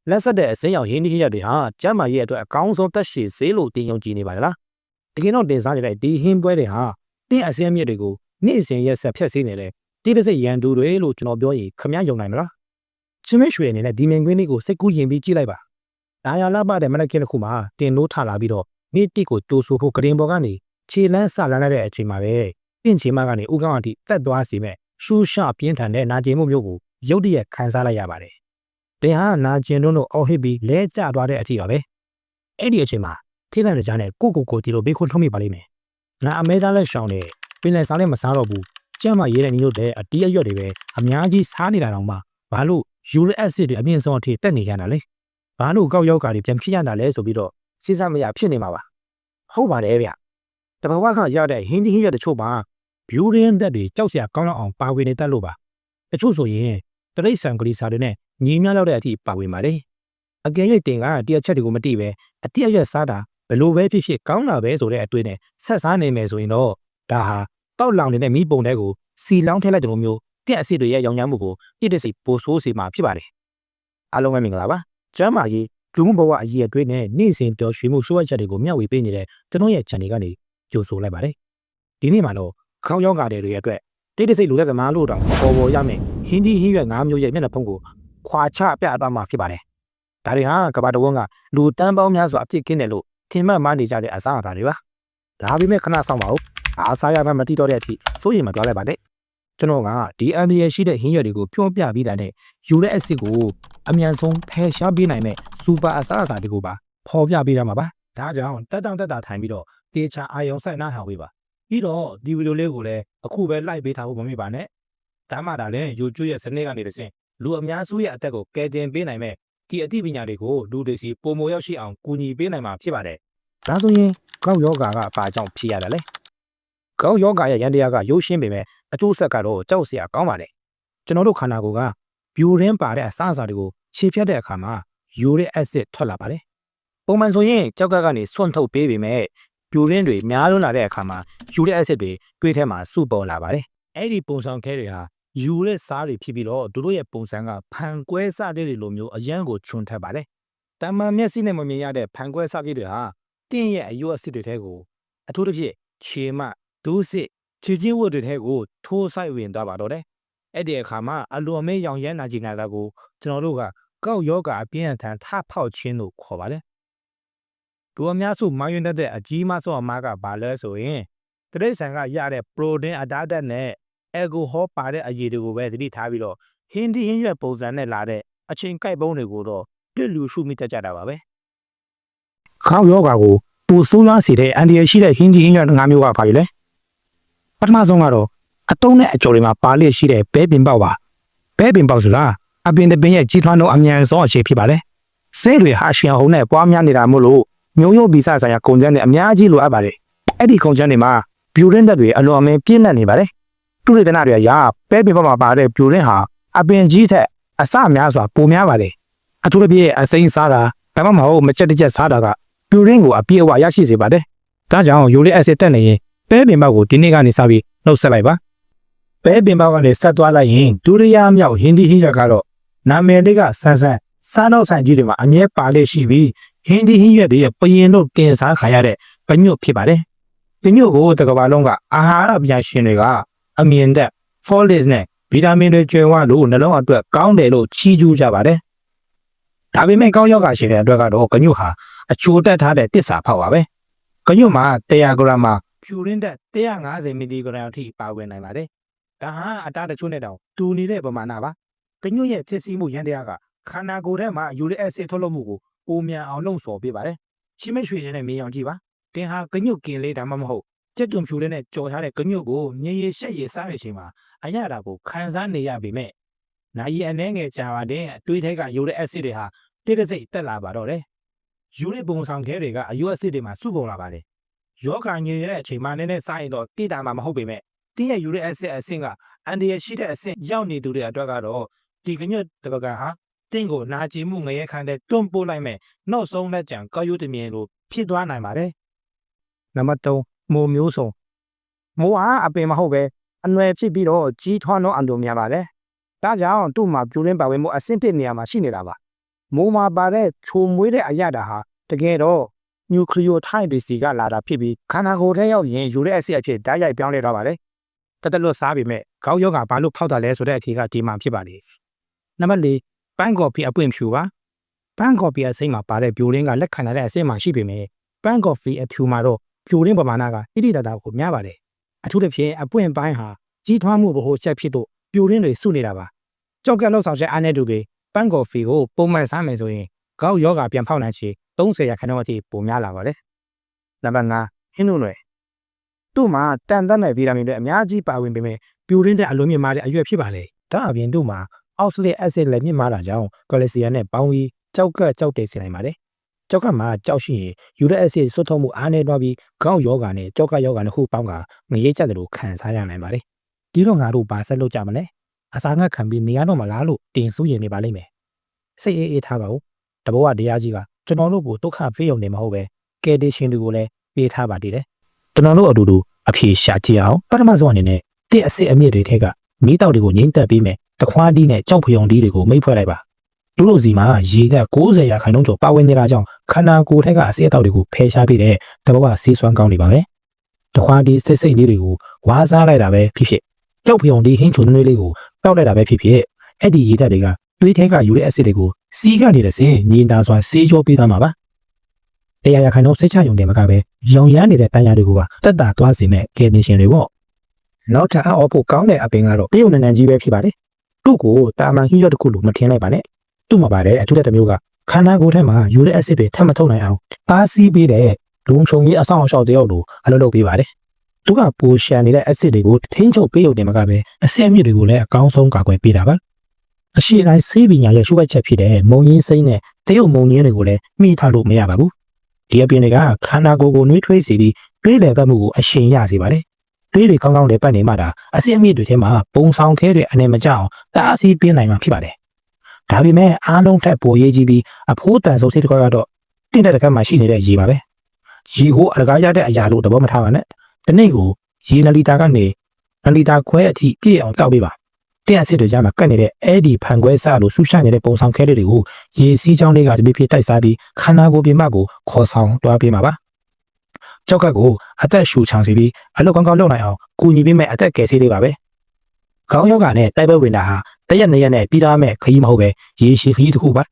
လက်ဆက်တဲ့အစင်းရောက်ရင်းနှီးရက်တွေဟာကျမ်းမာရေးအတွက်အကောင်းဆုံးသက်ရှည်စေလို့တင်ယုံကြည်နေပါလားတကယ်တော့တင်စားနေတဲ့ဒီဟင်းပွဲတွေဟာတင်းအစင်းမြစ်တွေကိုနေ့စဉ်ရက်ဆက်ဖြတ်စည်းနေတဲ့တိတစိတ်ရန်သူတွေလို့ကျွန်တော်ပြောရင်ခမည်းယုံနိုင်မလားချင်းမရွှေအနေနဲ့ဒီမင်ကွင်းလေးကိုစိတ်ကူးရင်ပြီးကြည့်လိုက်ပါဒါရလာပတဲ့မနက်ခင်းတစ်ခုမှာတင်လို့ထလာပြီးတော့နေ့တိကိုတိုးဆိုဖို့ကရင်ပေါ်ကနေခြေလန်းဆလန်းလိုက်တဲ့အချိန်မှာပဲပင့်ချေမကနေဥကောင်းအထိတက်သွားစီမဲ့ရှူးရှပြင်းထန်တဲ့နာကျင်မှုမျိုးကိုရုတ်တရက်ခံစားလိုက်ရပါတယ်တင်ဟာနာကျင်တွန်းလို့အော်ဟစ်ပြီးလဲကျသွားတဲ့အထိပါပဲအဲ့ဒီအချိန်မှာထိလိုက်တဲ့ကြားနဲ့ကိုတီလိုဘေးခွန်းထုံးမိပါလိမ့်မယ်ငါအမဲသားလက်ရှောင်းနဲ့ပင်လယ်စားလည်းမစားတော့ဘူးကျမ်းမာရေးတဲ့ညီတို့တဲ့အတီးအရွက်တွေပဲအများကြီးစားနေတာတောင်မှဘာလို့ယူရစ်အက်ဆစ်တွေအမြင့်ဆုံးအထိတက်နေကြတာလဲဘာလို့ကောက်ယောဂါတွေပြန်ဖြစ်ရတာလဲဆိုပြီးတော့စဉ်းစားမရဖြစ်နေမှာပါဟုတ်ပါတယ်ဗျတဘာဝခရတဲ့ဟင်းဒီဟင်းရတချို့ပါဘျူရင်းသက်တွေကြောက်စရာကောင်းလောက်အောင်ပါဝင်နေတတ်လို့ပါတချို့ဆိုရင်တရိတ်ဆန်ကလေးစားတွေနဲ့ညီများလောက်တဲ့အထိပါဝင်ပါတယ်အကယ်၍တင်ကတရားချက်တွေကိုမတိပဲအတိအကျစားတာဘလို့ပဲဖြစ်ဖြစ်ကောင်းတာပဲဆိုတဲ့အတွေ့နဲ့ဆက်စားနေမယ်ဆိုရင်တော့ဒါဟာတောက်လောင်နေတဲ့မိပုံတွေကိုစီလောင်းထည့်လိုက်တဲ့လိုမျိုးတက်အစ်စ်တွေရဲ့ရောင်ရမ်းမှုကိုပြည့်တစိပိုဆိုးစေမှာဖြစ်ပါတယ်အားလုံးပဲမင်္ဂလာပါကျမ်းမာရေးလူမှုဘဝအရေးအတွေ့နဲ့နေ့စဉ်ပျော်ရွှင်မှုရှိုးဝါချက်တွေကိုမျှဝေပေးနေတဲ့ကျွန်တော်ရဲ့ channel ကနေကြိုဆိုလိုက်ပါတယ်ဒီနေ့မှာတော့ခေါင်းယောဂါတွေရဲ့အတွက်တိတ်တဆိတ်လူတဲ့သမားလို့တောင်ပေါ်ရမယ်ဟင်းဒီဟင်းရွက်၅မျိုးရဲ့မျက်နှာဖုံးကိုခွာချပြသွားမှာဖြစ်ပါတယ်ဒါတွေဟာကဘာတဝန်းကလူတန်းပေါင်းများစွာအဖြစ်ကင်းတယ်လို့ထင်မှတ်မှနေကြတဲ့အစားအစာတွေပါဒါပေမဲ့ခဏဆောင်ပါဦးအားစားရမှမတိတော့တဲ့အထိစိုးရိမ်မသွားလိုက်ပါနဲ့ကျွန်တော်ကဒီအန်ဒီရရှိတဲ့ဟင်းရွက်တွေကိုဖြောပြပြီးတာနဲ့ယူတဲ့အက်ဆစ်ကိုအမြန်ဆုံးဖယ်ရှားပေးနိုင်မဲ့စူပါအစားအစာတွေကိုပါဖော်ပြပေးရမှာပါဒါကြောင့်တက်တောင့်တက်တာထိုင်ပြီးတော့တေချာအာယုံဆိုင်နားဟောင်းပေးပါပြီးတော့ဒီဗီဒီယိုလေးကိုလည်းအခုပဲ like ပေးထားဖို့မမေ့ပါနဲ့ဒါမှဒါလည်း YouTube ရဲ့စနစ်ကနေတစ်ဆင့်လူအများစုရဲ့အသက်ကိုကယ်တင်ပေးနိုင်မဲ့ဒီအသိပညာတွေကိုလူတွေစီပုံမရောက်ရှိအောင်ကူညီပေးနိုင်မှာဖြစ်ပါတယ်ဒါဆိုရင်ကောက်ယောဂါကဘာကြောင့်ဖြစ်ရတာလဲကောက်ယောဂါရဲ့ရန်တရားကရိုးရှင်းပေမဲ့အကျိုးဆက်ကတော့ကြောက်စရာကောင်းပါတယ်ကျွန်တော်တို့ခန္ဓာကိုယ်ကဘျူရင်းပါတဲ့အစားအစာတွေကိုခြေဖြတ်တဲ့အခါမှာယူရစ်အက်ဆစ်ထွက်လာပါတယ်ပုံမှန်ဆိုရင်ကြောက်ကကနေဆွန့်ထုတ်ပေးပေမဲ့ဘျူရင်းတွေများလွန်းလာတဲ့အခါမှာယူရစ်အက်ဆစ်တွေတွေးထဲမှာစုပေါ်လာပါတယ်အဲ့ဒီပုံစံခဲတွေဟာယူရစ်စားတွေဖြစ်ပြီးတော့တို့ရဲ့ပုံစံကဖန်ကွဲစတဲ့လိုမျိုးအရန်ကိုချွန်ထက်ပါတယ်တမန်မျက်စိနဲ့မမြင်ရတဲ့ဖန်ကွဲစကြီးတွေဟာတင်းရဲ့အယုအစစ်တွေထဲကိုအထူးသဖြင့်ခြေမဒူးစစ်ခြေချင်းဝတ်တွေထဲကိုထိုးဆိုင်ဝင်သွားပါတော့တယ်အဲ့ဒီအခါမှာအလိုအမဲရောင်ရမ်းနာကျင်လာတာကိုကျွန်တော်တို့ကကောက်ယောဂအပြင်းအထန်ထဖောက်ခြင်းလို့ခေါ်ပါတယ်ဒူအများစုမိုင်းယွန်းတဲ့အကြီးမဆော့အမားကဘာလဲဆိုရင်တရိတ်ဆန်ကရတဲ့ပရိုတင်းအတားတက်နဲ့အယ်ကိုဟောပါတဲ့အရည်တွေကိုပဲသတိထားပြီးတော့ဟင်းဒီဟင်းရွက်ပုံစံနဲ့လာတဲ့အချိန်ကိုက်ပုံးတွေကိုတော့ပြည့်လူရှုမိတတ်ကြတာပါပဲခေါင်းယောဂါကိုပူဆိုးရွားစေတဲ့အန်ဒီရရှိတဲ့ဟင်းဒီဟင်းရွက်၅မျိုးကပါပြီလေပထမဆုံးကတော့အတုံးနဲ့အကျော်တွေမှာပါလျက်ရှိတဲ့ဘဲပင်ပေါက်ပါဘဲပင်ပေါက်ဆိုတာအပင်တပင်ရဲ့ကြီးထွားနှုန်းအမြန်ဆုံးအခြေဖြစ်ပါတယ်ဆဲတွေဟာရှင်ဟုံနဲ့ပွားများနေတာမို့လို့မျိုးရိုးဗီဇဆိုင်ရာကုန်ကျန်းတွေအများကြီးလိုအပ်ပါတယ်အဲ့ဒီကုန်ကျန်းတွေမှာဘျူရင်းဓာတ်တွေအလွန်အမင်းပြည့်နှက်နေပါတယ်တုရိသနတွေရာပဲပင်ပေါက်မှာပါတဲ့ဘျူရင်းဟာအပင်ကြီးထက်အစများစွာပိုများပါတယ်အထူးသဖြင့်အစိမ်းစားတာဒါမှမဟုတ်မကြက်တကြက်စားတာကဘျူရင်းကိုအပြည့်အဝရရှိစေပါတယ်ဒါကြောင့်ယူရစ်အက်ဆစ်တက်နေရင်ပဲပင်ပေါက်ကိုဒီနေ့ကနေစပြီးနှုတ်ဆက်လိုက်ပါပဲပင်ပေါက်ကနေဆက်သွားလိုက်ရင်ဒုတိယမြောက်ဟင်းဒီဟင်းရွက်ကတော့နာမည်လေးကဆန်းဆန်းစားတော့ဆိုင်ကြီးတွေမှာအမြဲပါလေရှိပြီးဟင်းဒီဟင်းရွက်တွေရဲ့ပရင်တို့တင်စားခါရတဲ့ပညွတ်ဖြစ်ပါတယ်ပညွတ်ကိုတကဘာလုံးကအာဟာရပညာရှင်တွေကအမြင်သက်ဖောလစ်နဲ့ဗီတာမင်တွေကျွဲဝလို့နှလုံးအတွက်ကောင်းတယ်လို့ချီးကျူးကြပါတယ်ဒါပေမဲ့ကောင်းယောဂရှင်တဲ့အတွက်ကတော့ကညွတ်ဟာအချိုတက်ထားတဲ့တစ္ဆာဖောက်ပါပဲကညွတ်မှာ100 ဂရမ်မှာဖြူရင်းတဲ့150 မီလီဂရမ်အထိပါဝင်နိုင်ပါတယ်ဒါဟာအတားတချို့နဲ့တောင်တူနေတဲ့ပမာဏပါကညွတ်ရဲ့ဖြစ်စည်းမှုရန်တရားကခန္ဓာကိုယ်ထဲမှာယူရစ်အက်ဆစ်ထုတ်လုပ်မှုကိုပိုမြန်အောင်လှုံ့ဆော်ပေးပါတယ်ချင်းမရွှေနဲ့မြေအောင်ကြည့်ပါတင်ဟာကညွတ်กินလေးဒါမှမဟုတ်ကြက်တွန်ဖြူလေးနဲ့ကြော်ထားတဲ့ကညွတ်ကိုမြေရည်ရှက်ရည်စားတဲ့အချိန်မှာအရတာကိုခံစားနေရပေမဲ့နိုင်ရည်အနှဲငယ်ကြာပါတဲ့အတွေးထဲကယူရစ်အက်ဆစ်တွေဟာတိတ်တဆိတ်တက်လာပါတော့တယ်ယူရစ်ပုံဆောင်ခဲတွေကအယုအက်ဆစ်တွေမှာစုပုံလာပါတယ်ယောဂညင်ရတဲ့အချိန်မှာနည်းနည်းစားရင်တော့တိတာမှာမဟုတ်ပေမဲ့တင်းရဲ့ယူရစ်အက်ဆစ်အဆင့်ကအန်ဒီရရှိတဲ့အဆင့်ရောက်နေသူတွေအတွက်ကတော့ဒီကညွတ်တပကံဟာတင်းကိုနာကျင်မှုငရဲခံတဲ့တွန်းပို့လိုက်မဲ့နောက်ဆုံးလက်ကြံကောက်ရုပ်တမြင်လိုဖြစ်သွားနိုင်ပါတယ်နံပါတ်3မိုးမျိုးစုံမိုးဟာအပင်မဟုတ်ပဲအနွယ်ဖြစ်ပြီးတော့ကြီးထွားနှုန်းအလိုများပါတယ်ဒါကြောင့်သူ့မှာပြူရင်းပါဝင်မှုအဆင့်1နေရာမှာရှိနေတာပါ မိုးမှာပါတဲ့ချိုမွေးတဲ့အရာတာဟာတကယ်တော့နျူကလ িয় ထိုင်တွေစီကလာတာဖြစ်ပြီးခန္ဓာကိုယ်ထဲရောက်ရင်ယူတဲ့အဆစ်အဖြစ်ဓာတ်ရိုက်ပြောင်းလဲသွားပါတယ်တသက်လွတ်စားပေမဲ့ခေါင်းယောဂါဘာလို့ဖောက်တာလဲဆိုတဲ့အဖြေကဒီမှာဖြစ်ပါလေနံပါတ်၄ပန်းကော်ဖီအပွင့်ဖြူပါပန်းကော်ဖီအစိမ်းမှာပါတဲ့ပြိုရင်းကလက်ခံရတဲ့အဆင့်မှာရှိပေမဲ့ပန်းကော်ဖီအဖြူမှာတော့ပြိုရင်းပမာဏကတိတိတတ်ကိုများပါတယ်အထူးသဖြင့်အပွင့်ပိုင်းဟာကြီးထွားမှုဗဟိုချက်ဖြစ်လို့ပြိုရင်းတွေစုနေတာပါကြောက်ကလောက်ဆောင်ချက်အားနဲ့တူပြီးပန်းကော်ဖီကိုပုံမှန်စားမယ်ဆိုရင်ခေါင်းယောဂါပြန်ဖောက်နိုင်ချေ30%အထိပိုများလာပါတယ်နံပါတ်5ဟင်းနုနယ်သူ့မှာတန်တဲ့ဗီတာမင်တွေအများကြီးပါဝင်ပေမဲ့ပြိုရင်းတဲ့အလွန်မြင့်မားတဲ့အရွက်ဖြစ်ပါလေဒါအပြင်သူ့မှာအောက်ဆလစ်အက်ဆစ်လည်းမြင့်မားတာကြောင့်ကယ်လဆီယမ်နဲ့ပေါင်းပြီးကြောက်တည်စေနိုင်ပါတယ်ကြောက်ကမှာကြောက်ရှိရင်ယူရက်အက်ဆစ်ဆွတ်ထုတ်မှုအားနည်းသွားပြီးခေါင်းယောဂါနဲ့ကြောက်ကယောဂါနှစ်ခုပေါင်းကငရိတ်ကျတယ်လို့ခံစားရနိုင်ပါတယ်ဒီတော့ငါတို့ဘာဆက်လုပ်ကြမလဲအစာငတ်ခံပြီးနေရတော့မလားလို့တင်စိုးရင်နေပါလိမ့်မယ်စိတ်အေးထားပါဦးတဘောကတရားကြီးကကျွန်တော်တို့ကိုဒုက္ခပေးုံနေမှာဟုတ်ပဲကယ်တင်ရှင်တွေကိုလည်းပေးထားပါသေးတယ်ကျွန်တော်တို့အတူတူအဖြေရှာကြည့်အောင်ပထမဆုံးအနေနဲ့တစ်အစစ်အမြစ်တွေထက်ကမီးတောက်တွေကိုငိမ့်တက်ပြီးမယ်တခွားတီးနဲ့ကြောက်ဖျုံတီးတွေကိုမိတ်ဖွဲ့လိုက်ပါတို့စီမှာရေက90%ကျော်ပါဝင်နေတာကြောင့်ခန္ဓာကိုယ်ထက်ကအစစ်အတောက်တွေကိုဖယ်ရှားပြီးတဲ့တဘောကဆေးစွမ်းကောင်းနေပါပဲတခွားတီးစိတ်လေးတွေကိုဝါးစားလိုက်တာပဲဖြစ်ဖြစ်ကြောက်ဖျုံတီးဟင်းချုံနှွေးလေးကိုတောက်လိုက်တာပဲဖြစ်ဖြစ်အဲ့ဒီရေဓာတ်တွေကသွေးထဲကယူတဲ့အစစ်တွေကိုစီးကနေတဲ့စင်ညင်တာစွာဆေးကြောပေးသွားမှာပါ100%စိတ်ချယုံတယ်မကပဲရောင်ရမ်းနေတဲ့ပန်းရတွေကိုပါတက်တာသွားစေမဲ့ကယ်တင်ရှင်တွေပေါ့နောက်ထပ်အော်ဖို့ကောင်းတဲ့အပင်ကတော့ပြုံနန်းကြီးပဲဖြစ်ပါတယ်သူ့ကိုတာမန်ဟင်းရွက်တစ်ခုလိုမထင်လိုက်ပါနဲ့သူ့မှာပါတဲ့အထူးတဲ့မျိုးကခန္ဓာကိုယ်ထဲမှာယူတဲ့အစစ်တွေထပ်မထုတ်နိုင်အောင်အားစီးပေးတဲ့လုံချုံကြီးအဆောင်အရှောက်တယောက်လိုအလုပ်လုပ်ပေးပါတယ်သူကပိုရှန်နေတဲ့အစစ်တွေကိုထိန်းချုပ်ပေးရုံတင်မကပဲအဆင့်မြင့်တွေကိုလည်းအကောင်းဆုံးကာကွယ်ပေးတာပါအရှိတိုင်းဆေးပညာရဲ့ရှုပ်ပတ်ချက်ဖြစ်တဲ့မုံရင်းစိမ့်နဲ့တရုတ်မုံရင်းတွေကိုလည်းမိထားလို့မရပါဘူးဒီအပြင်တွေကခန္ဓာကိုယ်ကိုနှွေးထွေးစေပြီးတွေးလည်ပတ်မှုကိုအရှင်ရစေပါတယ်တွေးတွေကောင်းကောင်းလည်းပတ်နေမှဒါအစစ်အမြစ်တွေထဲမှာပုံဆောင်ခဲတွေအနေမကျအောင်တားဆီးပေးနိုင်မှာဖြစ်ပါတယ်ဒါပေမဲ့အားလုံးထက်ပိုရေးကြီးပြီးအဖိုးတန်ဆုံးစိတ်တစ်ခွက်ကတော့တင့်တဲ့တစ်ခါမှရှိနေတဲ့ရေပါပဲရေကိုအလကားရတဲ့အရာလို့သဘောမထားပါနဲ့ဒီနေ့ကိုရေ2လီတာကနေ2လီတာခွဲအထိပြည့်အောင်တောက်ပေးပါတဲ့အစစ်တွေကြမှာကတ်နေတဲ့အဲ့ဒီဖန်ခွဲစလို့ဆူရှာနေတဲ့ပုံဆောင်ခဲတွေကိုရေစီးချောင်းလေးကတပြည့်ပြည့်တိုက်စားပြီးခန္ဓာကိုယ်ပြင်မကိုခေါ်ဆောင်တွားပေးမှာပါကြောက်ကတ်ကိုအသက်ရှူချောင်စီပြီးအလုပ်ကောင်းကောင်းလုပ်နိုင်အောင်ကူညီပေးမဲ့အသက်ကယ်ဆေးလေးပါပဲခေါင်းယောဂါနဲ့တိုက်ပွဲဝင်တာဟာတရက်2ရက်နဲ့ပြီးသားမဲ့ခရီးမဟုတ်ပဲရေရှည်ခရီးတစ်ခုပါ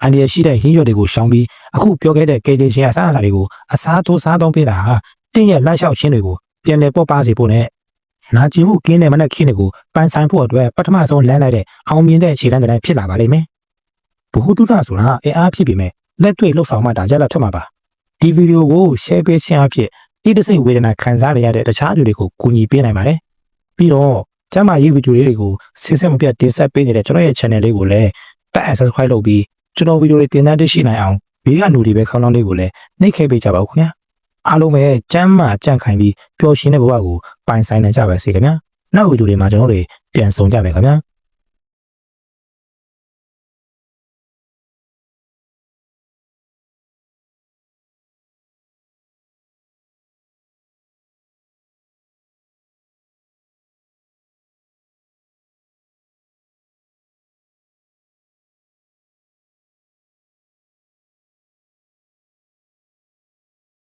အန်ဒီရရှိတဲ့ဟင်းရွက်တွေကိုရှောင်ပြီးအခုပြောခဲ့တဲ့ကယ်တင်ရှင်အစားအစာတွေကိုအစားတိုးစားသုံးပေးတာဟာတင်းရဲ့လမ်းလျှောက်ခြင်းတွေကိုပြန်လည်ပေါက်ပါစေဖို့နဲ့နာကျင်မှုကင်းတဲ့မနက်ခင်းတွေကိုပန်းဆိုင်ဖို့အတွက်ပထမဆုံးလမ်းလိုက်တဲ့အောင်မြင်တဲ့ခြေလှမ်းတွေဖြစ်လာပါလိမ့်မယ်ဘ ഹു တုဒဆိုတာအင်အားဖြစ်ပေမဲ့လက်တွေ့လှုပ်ဆောင်မှဒါရလထွက်မှာပါဒီဗီဒီယိုကို share ပေးခြင်းအဖြစ်ဒီတစ်စိတ်ဝေဒနာခံစားရတဲ့တခြားလူတွေကိုကူညီပေးနိုင်ပါတယ်ပြီးတော့ကျမရေးဗီဒီယိုလေးတွေကိုစစ်စစ်မပြတ်တင်ဆက်ပေးနေတဲ့ကျွန်တော်ရဲ့ channel လေးကိုလည်းတက် subscribe လုပ်ပြီးကျွန်တော်ဗီဒီယိုတွေတင်တဲ့ရှိနိုင်အောင်ဘေးကလူတွေပဲခေါင်းလောင်းလေးကိုလည်းနှိပ်ခဲ့ပေးကြပါဦးခင်ဗျာအားလုံးပဲကျမ်းမာကြံ့ခိုင်ပြီးပျော်ရွှင်တဲ့ဘဝကိုပိုင်ဆိုင်နိုင်ကြပါစေခင်ဗျာနောက်ဗီဒီယိုတွေမှာကျွန်တော်တို့ပြန်ဆုံကြပါခင်ဗျာ